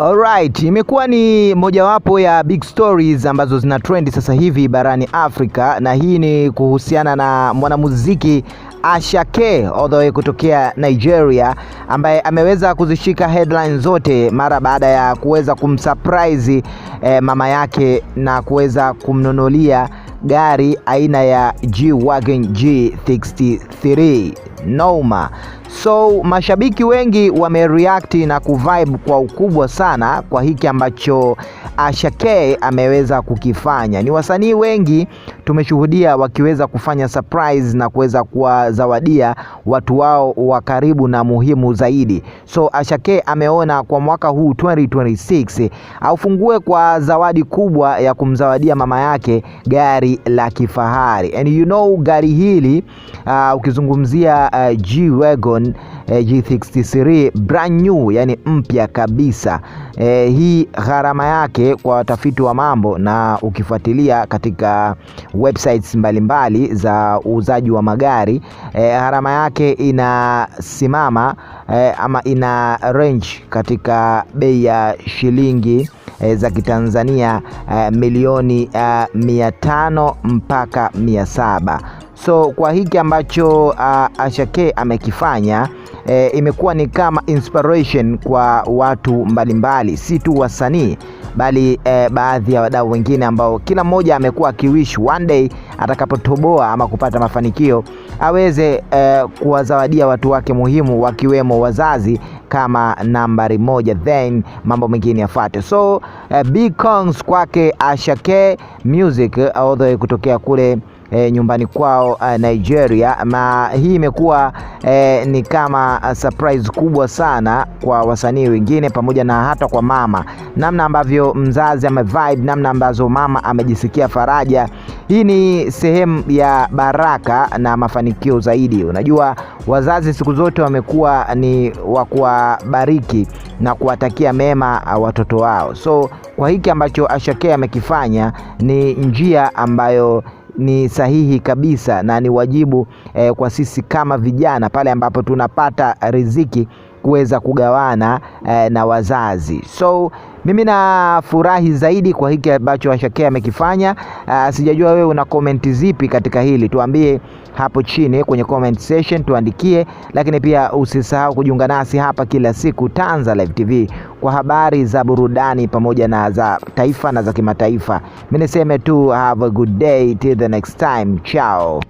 Alright, imekuwa ni mojawapo ya big stories ambazo zina trend sasa hivi barani Afrika, na hii ni kuhusiana na mwanamuziki Asake all the way kutokea Nigeria, ambaye ameweza kuzishika headlines zote mara baada ya kuweza kumsurprise mama yake na kuweza kumnunulia gari aina ya G-Wagon G63 Noma. So mashabiki wengi wamereact na kuvibe kwa ukubwa sana kwa hiki ambacho Asake ameweza kukifanya. Ni wasanii wengi tumeshuhudia wakiweza kufanya surprise na kuweza kuwazawadia watu wao wa karibu na muhimu zaidi. So Asake ameona kwa mwaka huu 2026 aufungue kwa zawadi kubwa ya kumzawadia mama yake gari la kifahari. And you know gari hili ukizungumzia G-Wagon G63 brand new, yani mpya kabisa. Hii gharama yake kwa watafiti wa mambo na ukifuatilia katika websites mbalimbali za uuzaji wa magari, gharama yake inasimama ama ina range katika bei ya shilingi za Kitanzania milioni 500 mpaka 700. So kwa hiki ambacho Asake amekifanya, imekuwa ni kama inspiration kwa watu mbalimbali, si tu wasanii bali baadhi ya wadau wengine ambao kila mmoja amekuwa akiwish one day atakapotoboa ama kupata mafanikio aweze kuwazawadia watu wake muhimu, wakiwemo wazazi kama nambari moja, then mambo mengine yafuate. So big congrats kwake Asake Music all the way kutokea kule nyumbani kwao Nigeria. Na hii imekuwa ni kama surprise kubwa sana kwa wasanii wengine pamoja na hata kwa mama, namna ambavyo mzazi amevibe, namna ambazo mama amejisikia faraja. Hii ni sehemu ya baraka na mafanikio zaidi. Unajua wazazi siku zote wamekuwa ni wa kuwabariki na kuwatakia mema watoto wao. So kwa hiki ambacho Asake amekifanya ni njia ambayo ni sahihi kabisa na ni wajibu kwa sisi kama vijana pale ambapo tunapata riziki kuweza kugawana na wazazi. So mimi na furahi zaidi kwa hiki ambacho Asake amekifanya. Sijajua wewe una comment zipi katika hili, tuambie hapo chini kwenye comment section, tuandikie. Lakini pia usisahau kujiunga nasi hapa kila siku Tanza Live TV kwa habari za burudani pamoja na za taifa na za kimataifa. Mimi niseme tu have a good day till the next time. Ciao.